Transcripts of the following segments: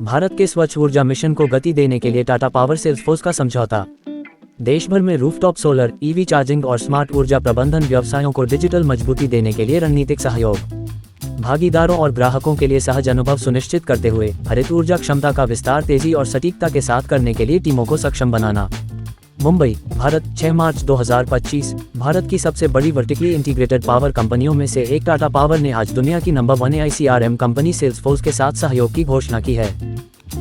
भारत के स्वच्छ ऊर्जा मिशन को गति देने के लिए टाटा पावर सेल्सफोर्स का समझौता। देश भर में रूफटॉप सोलर, ईवी चार्जिंग और स्मार्ट ऊर्जा प्रबंधन व्यवसायों को डिजिटल मजबूती देने के लिए रणनीतिक सहयोग। भागीदारों और ग्राहकों के लिए सहज अनुभव सुनिश्चित करते हुए हरित ऊर्जा क्षमता का विस्तार तेजी और सटीकता के साथ करने के लिए टीमों को सक्षम बनाना। मुंबई, भारत, 6 मार्च 2025। भारत की सबसे बड़ी वर्टिकली इंटीग्रेटेड पावर कंपनियों में से एक टाटा पावर ने आज दुनिया की नंबर 1 AICRM कंपनी सेल्सफोर्स के साथ सहयोग की घोषणा की है।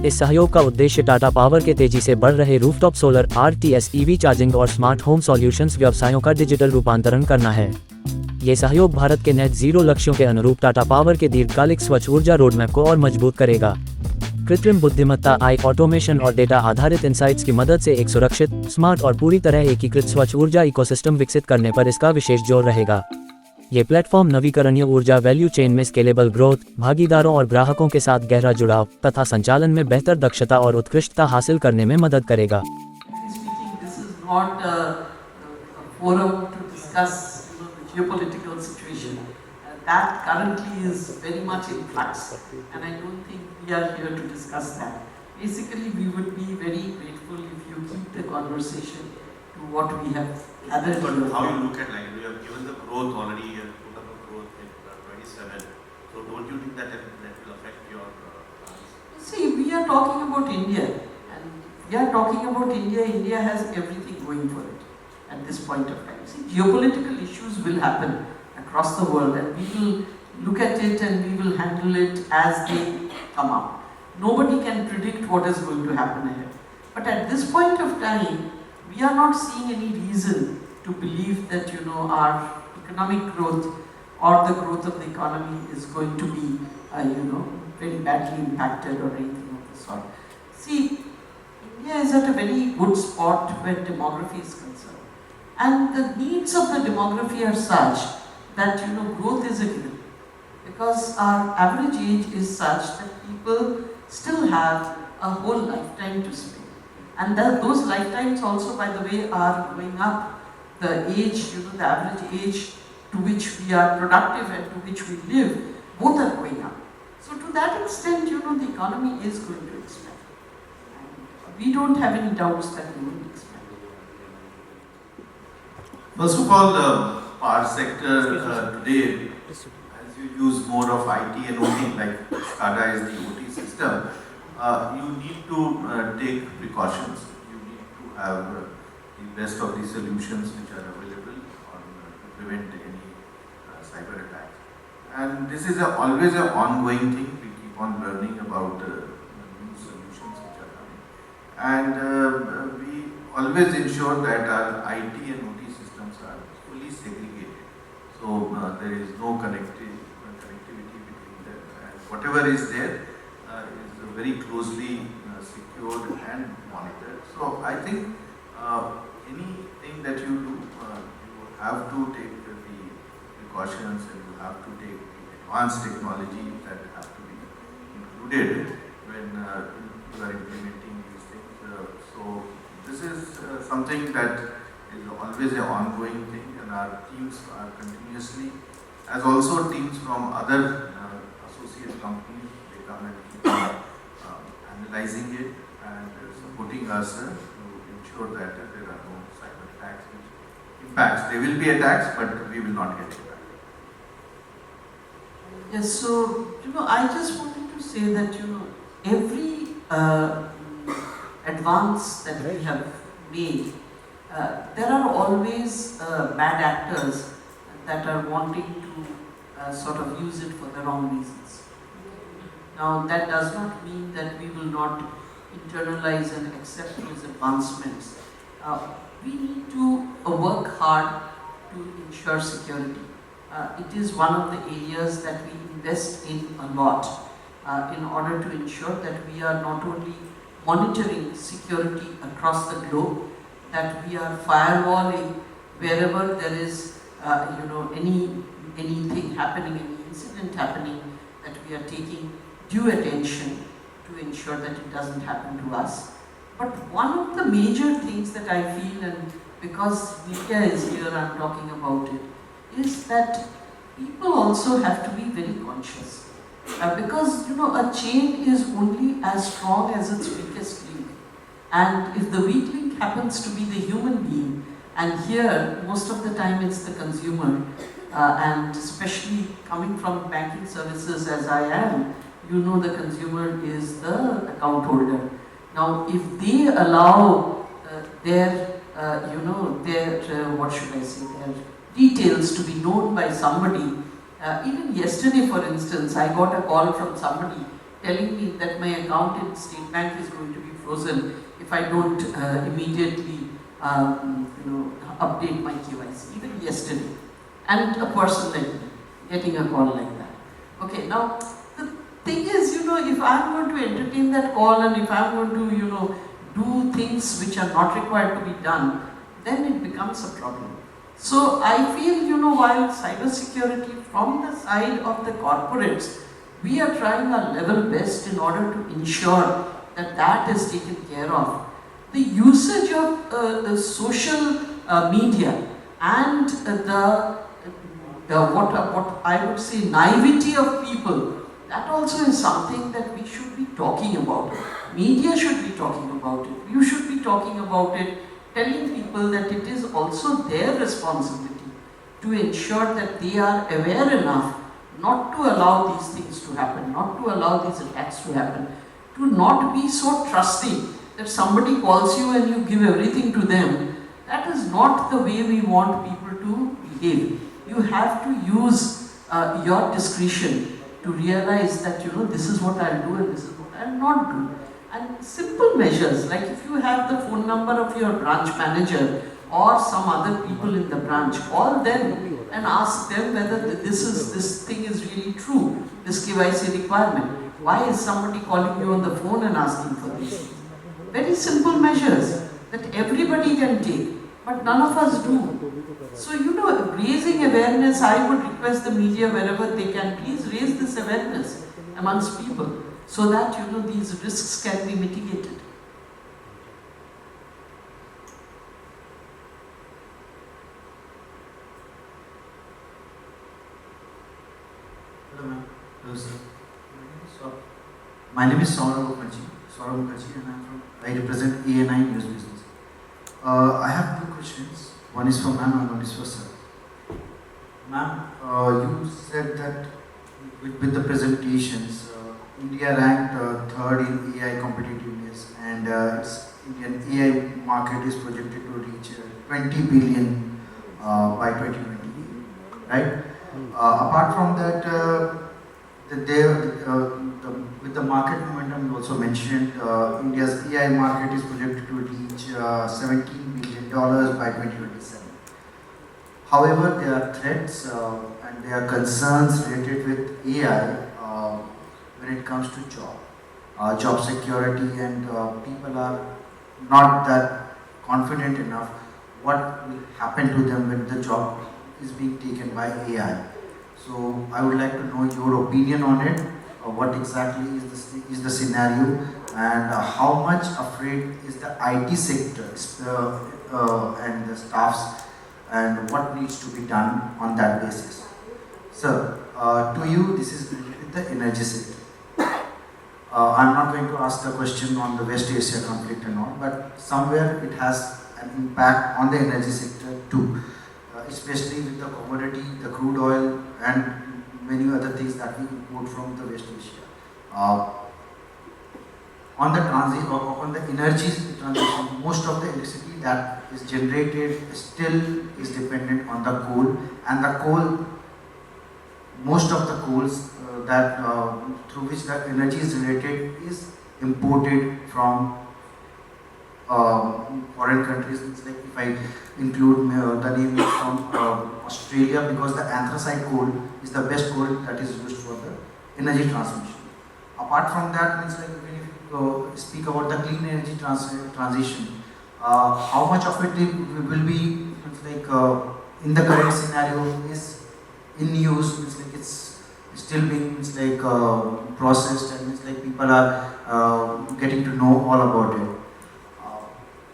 इस सहयोग का उद्देश्य टाटा पावर के तेजी से बढ़ रहे rooftop solar, RTS, EV charging और स्मार्ट होम सॉल्यूशंस व्यवसायों का डिजिटल रूपांतरण करना है। ये सहयोग भारत के नेट जीरो लक्ष्यों के अनुरूप टाटा पावर के दीर्घकालिक स्वच्छ ऊर्जा रोडमैप को और मजबूत करेगा। कृत्रिम बुद्धिमत्ता, AI ऑटोमेशन और डेटा आधारित इंसाइट्स की मदद से एक सुरक्षित, स्मार्ट और पूरी तरह एकीकृत स्वच्छ ऊर्जा इकोसिस्टम विकसित करने पर इसका विशेष जोर रहेगा। ये प्लेटफॉर्म नवीकरणीय ऊर्जा वैल्यू चेन में स्केलेबल ग्रोथ, भागीदारों और ग्राहकों के साथ गहरा जुड़ाव तथा संचालन में बेहतर दक्षता और उत्कृष्टता हासिल करने में मदद करेगा। Geopolitical situation that currently is very much in flux, and I don't think we are here to discuss that. Basically, we would be very grateful if you keep the conversation to what we have gathered. But how you look at, like, we have given the growth already, put up a growth in 27. So don't you think that will affect your plans? See, we are talking about India, and we are talking about India. India has everything going for it at this point of time. See, geopolitical issues will happen across the world, and we will look at it and we will handle it as they come up. Nobody can predict what is going to happen ahead. But at this point of time, we are not seeing any reason to believe that, our economic growth or the growth of the economy is going to be, very badly impacted or anything of the sort. See, India is at a very good spot where demography is concerned. And the needs of the demography are such that, growth is a given. Because our average age is such that people still have a whole lifetime to spend. And those lifetimes also, by the way, are going up. The age, the average age to which we are productive and to which we live, both are going up. So to that extent, the economy is going to expand. And we don't have any doubts that we will expand. First of all, the power sector today, as you use more of IT and OT, like SCADA is the OT system, you need to take precautions. You need to have the best of the solutions which are available to prevent any cyber attacks. And this is always an ongoing thing. We keep on learning about new solutions which are coming. And we always ensure that our IT and OT systems are fully segregated. So there is no connectivity between them. And whatever is there is very closely secured and monitored. So I think anything that you do, you have to take the precautions and you have to take the advanced technology that have to be included when you are implementing these things. So this is something that is always an ongoing thing, and our teams are continuously, as also teams from other associate companies, they come and keep analyzing it and supporting us to ensure that there are no cyber attacks which impacts. There will be attacks, but we will not get impacted. Yes, so, I just wanted to say that, every advance that we have made, there are always bad actors that are wanting to sort of use it for the wrong reasons. Now, that does not mean that we will not internalize and accept those advancements. We need to work hard to ensure security. It is one of the areas that we invest in a lot in order to ensure that we are not only monitoring security across the globe, that we are firewalling wherever there is, anything happening, any incident happening, that we are taking due attention to ensure that it doesn't happen to us. But one of the major things that I feel, and because media is here, I'm talking about it, is that people also have to be very conscious. Because you know a chain is only as strong as its weakest link, and if the weak link happens to be the human being, and here most of the time it's the consumer, and especially coming from banking services as I am, you know the consumer is the account holder. Now, if they allow their, what should I say, their details to be known by somebody, even yesterday, for instance, I got a call from somebody telling me that my account in State Bank is going to be frozen if I don't immediately, update my KYC. Even yesterday, and a person like me getting a call like that. Okay, now the thing is, if I'm going to entertain that call and if I'm going to, do things which are not required to be done, then it becomes a problem. So I feel, while cybersecurity from the side of the corporates, we are trying our level best in order to ensure that that is taken care of. The usage of the social media and what I would say naivety of people, that also is something that we should be talking about. Media should be talking about it. You should be talking about it, telling people that it is also their responsibility to ensure that they are aware enough not to allow these things to happen, not to allow these attacks to happen, to not be so trusting that somebody calls you and you give everything to them. That is not the way we want people to behave. You have to use your discretion to realize that this is what I'll do and this is what I'll not do. And simple measures, like if you have the phone number of your branch manager or some other people in the branch, call them and ask them whether this thing is really true, this KYC requirement. Why is somebody calling you on the phone and asking for this? Very simple measures that everybody can take, but none of us do. So, raising awareness, I would request the media wherever they can, please raise this awareness amongst people so that, these risks can be mitigated. Hello, ma'am. Hello, sir. My name is Saurabh Mukherjee, and I represent ANI News Business. I have two questions. One is for ma'am and one is for sir. Ma'am, you said that with the presentations, India ranked third in AI competitiveness, and its Indian AI market is projected to reach 20 billion by 2020. Right? Apart from that, with the market momentum, you also mentioned India's AI market is projected to reach $17 billion by 2027. However, there are threats and there are concerns related with AI when it comes to job security, and people are not that confident enough what will happen to them when the job is being taken by AI. So I would like to know your opinion on it. What exactly is the scenario, and how much afraid is the IT sector and the staffs, and what needs to be done on that basis? Sir, to you, this is related with the energy sector. I'm not going to ask the question on the West Asia conflict and all, but somewhere it has an impact on the energy sector too, especially with the commodity, the crude oil, and many other things that we import from the West Asia. On the energy transition, most of the electricity that is generated still is dependent on the coal, and the coal, most of the coals through which the energy is generated is imported from foreign countries. It's like if I include the name from Australia, because the anthracite coal is the best coal that is used for the energy transmission. Apart from that, means like when you speak about the clean energy transition, how much of it will be in the current scenario is in use, means like it's still being processed, and it's like people are getting to know all about it.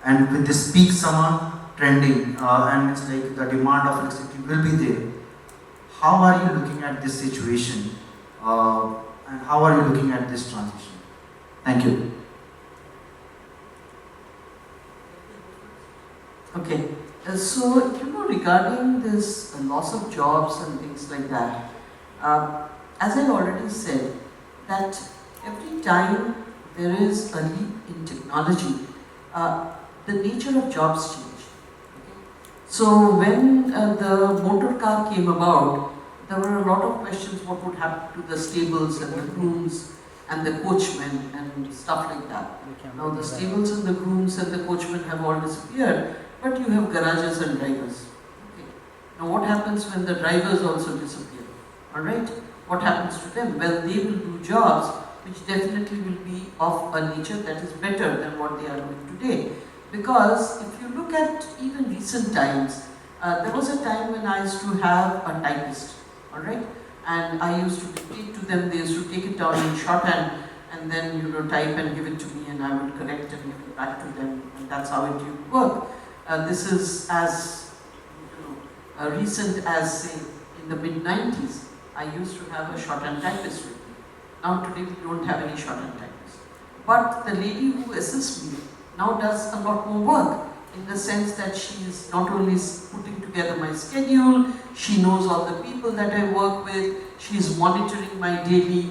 And with this peak summer trending, and it's like the demand of electricity will be there. How are you looking at this situation? and how are you looking at this transition? Thank you. Okay, so regarding this loss of jobs and things like that, as I already said, that every time there is a leap in technology, the nature of jobs change. Okay? So when the motor car came about, there were a lot of questions what would happen to the stables and the grooms and the coachmen and stuff like that. Now the stables and the grooms and the coachmen have all disappeared, but you have garages and drivers. Okay. Now what happens when the drivers also disappear? Alright? What happens to them? Well, they will do jobs which definitely will be of a nature that is better than what they are doing today. Because if you look at even recent times, there was a time when I used to have a typist, alright? And I used to dictate to them, they used to take it down in shorthand and then type and give it to me, and I would correct and give it back to them, and that's how it used to work. This is as recent as, say, in the mid-90s. I used to have a shorthand typist with me. Now today we don't have any shorthand typist. But the lady who assists me now does a lot more work, in the sense that she is not only putting together my schedule, she knows all the people that I work with, she is monitoring my daily,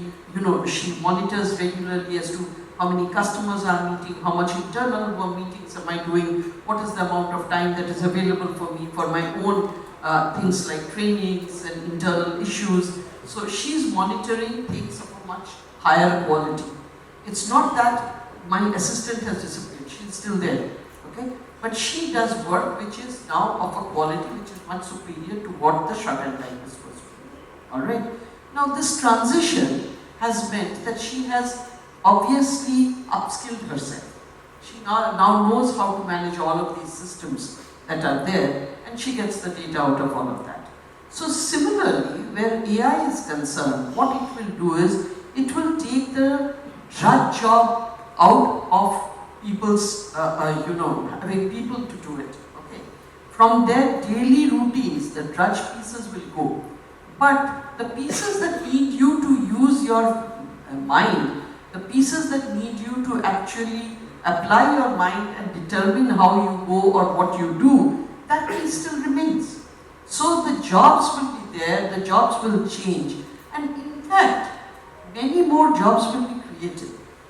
she monitors regularly as to how many customers are meeting, how much internal meetings am I doing, what is the amount of time that is available for me for my own things like trainings and internal issues. So she's monitoring things of a much higher quality. It's not that my assistant has disappeared, she's still there, okay? But she does work which is now of a quality which is much superior to what the shorthand typist was doing. Alright? Now this transition has meant that she has obviously upskilled herself. She now knows how to manage all of these systems that are there, and she gets the data out of all of that. So similarly, where AI is concerned, what it will do is, it will take the drudge job out of people's, having people to do it. Okay, from their daily routines, the drudge pieces will go. But the pieces that need you to use your mind, the pieces that need you to actually apply your mind and determine how you go or what you do, that piece still remains. So the jobs will be there, the jobs will change, and in fact, many more jobs will be created.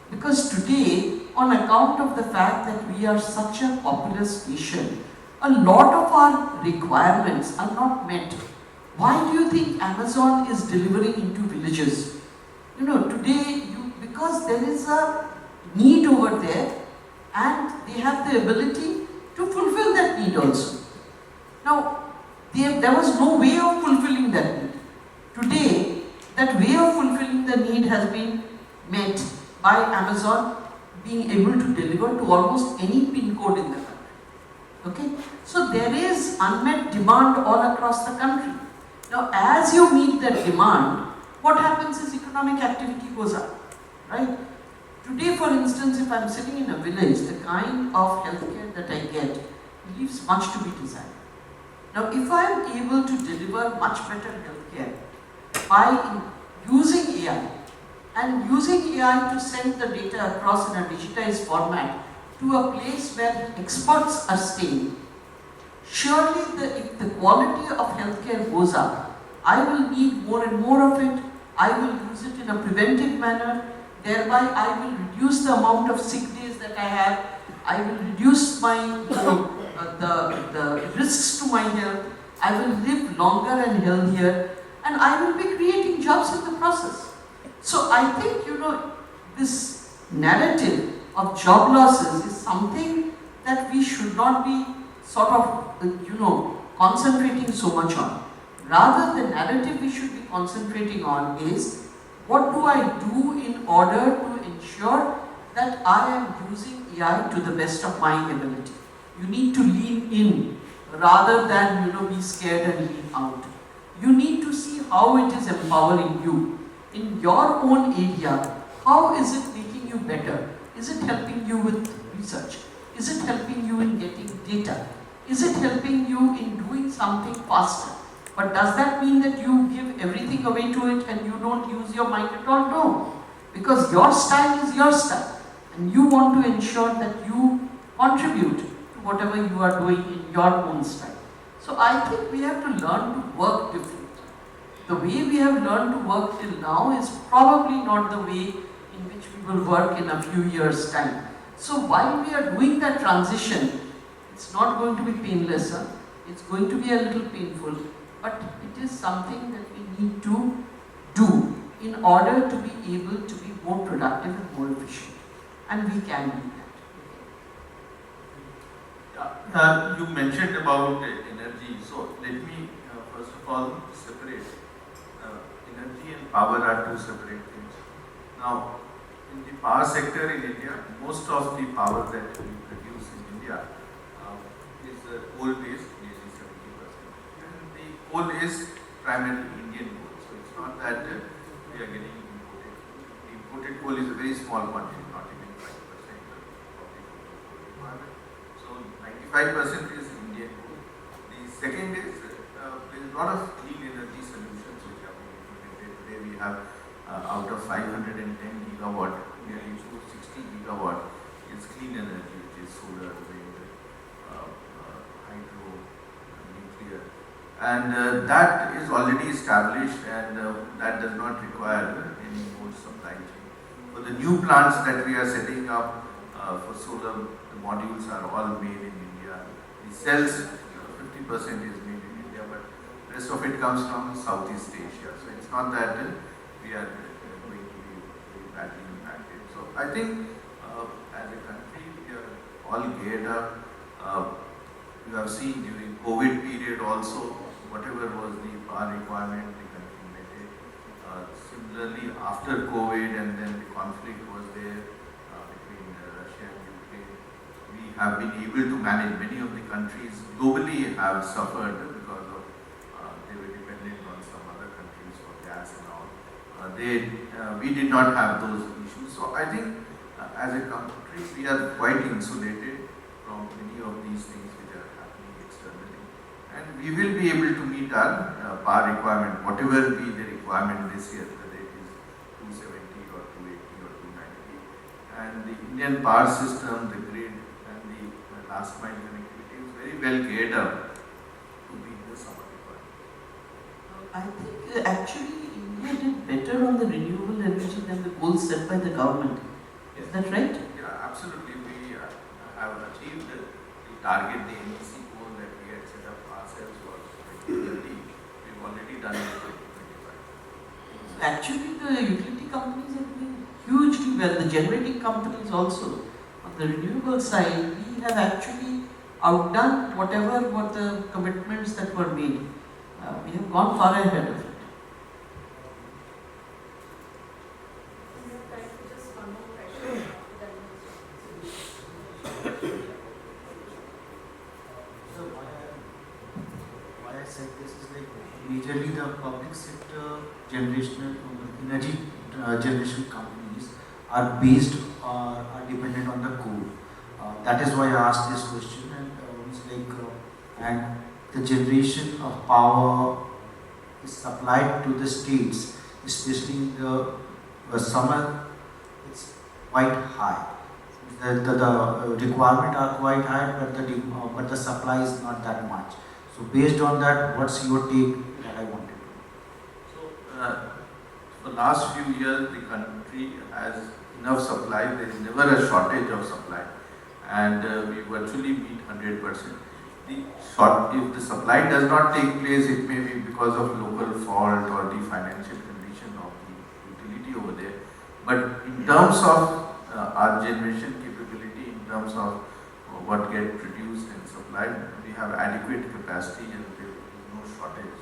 Because today, on account of the fact that we are such a populous nation, a lot of our requirements are not met. Why do you think Amazon is delivering into villages? Today, because there is a need over there, and they have the ability to fulfill that need also. Now, there was no way of fulfilling that need. Today, that way of fulfilling the need has been met by Amazon being able to deliver to almost any pin code in the country. Okay? So there is unmet demand all across the country. Now, as you meet that demand, what happens is economic activity goes up. Right? Today, for instance, if I'm sitting in a village, the kind of healthcare that I get leaves much to be desired. Now, if I'm able to deliver much better healthcare by using AI and using AI to send the data across in a digitized format to a place where experts are staying, surely if the quality of healthcare goes up, I will need more and more of it. I will use it in a preventive manner. Thereby, I will reduce the amount of sick days that I have. I will reduce my, the risks to my health. I will live longer and healthier, and I will be creating jobs in the process. So I think, this narrative of job losses is something that we should not be sort of, concentrating so much on. Rather, the narrative we should be concentrating on is, what do I do in order to ensure that I am using AI to the best of my ability? You need to lean in rather than be scared and lean out. You need to see how it is empowering you. In your own area, how is it making you better? Is it helping you with research? Is it helping you in getting data? Is it helping you in doing something faster? But does that mean that you give everything away to it and you don't use your mind at all? No. Because your style is your style. And you want to ensure that you contribute to whatever you are doing in your own style. So I think we have to learn to work differently. The way we have learned to work till now is probably not the way in which we will work in a few years' time. So while we are doing that transition, it's not going to be painless, huh? It's going to be a little painful, but it is something that we need to do in order to be able to be more productive and more efficient. And we can do that. You mentioned about energy, so let me first of all separate. Energy and power are two separate things. Now, in the power sector in India, most of the power that we produce in India is coal-based, nearly 70%. And the coal is primarily Indian coal, so it's not that we are getting imported. The imported coal is a very small quantity, not even 5% of the total coal requirement. So 95% is Indian coal. The second is there is a lot of clean energy solutions which are being implemented. Today we have out of 510 gigawatt, nearly 260 gigawatt is clean energy, which is solar, wind, hydro, nuclear. And that is already established, and that does not require any more supply chain. For the new plants that we are setting up for solar, the modules are all made in India. The cells, 50% is made in India, but rest of it comes from Southeast Asia. So it's not that we are going to be very badly impacted. So I think as a country, we are all geared up. You have seen during COVID period also, whatever was the power requirement, the country met it. Similarly, after COVID and then the conflict was there between Russia and Ukraine, we have been able to manage. Many of the countries globally have suffered because of they were dependent on some other countries for gas and all. We did not have those issues. So I think as a country, we are quite insulated from many of these things which are happening externally. And we will be able to meet our power requirement, whatever be the requirement this year, whether it is 270 or 280 or 290. And the Indian power system, the grid and the last mile connectivity is very well geared up to meet the summer requirement. I think actually India did better on the renewable energy than the goals set by the government. Is that right? Yeah, absolutely. We have achieved the target, the NEC goal that we had set up ourselves was 2030. We've already done it in 2025. Actually, the utility companies are doing hugely well. The generating companies also. On the renewable side, we have actually outdone whatever were the commitments that were made. We have gone far ahead of it. Why I said this is like majorly the public sector generational energy generation companies are based or are dependent on the coal. That is why I asked this question, and it's like and the generation of power is supplied to the states, especially in the summer. It's quite high. The requirement are quite high, but the supply is not that much. So based on that, what's your take that I wanted to know? So, for last few years, the country has enough supply. There is never a shortage of supply, and we virtually meet 100%. If the supply does not take place, it may be because of local fault or the financial condition of the utility over there. But in terms of our generation capability, in terms of what gets produced and supplied, we have adequate capacity and there is no shortage.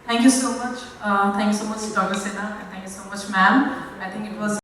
Thank you so much. Thank you so much, Dr. Sinha, and thank you so much, ma'am. I think it was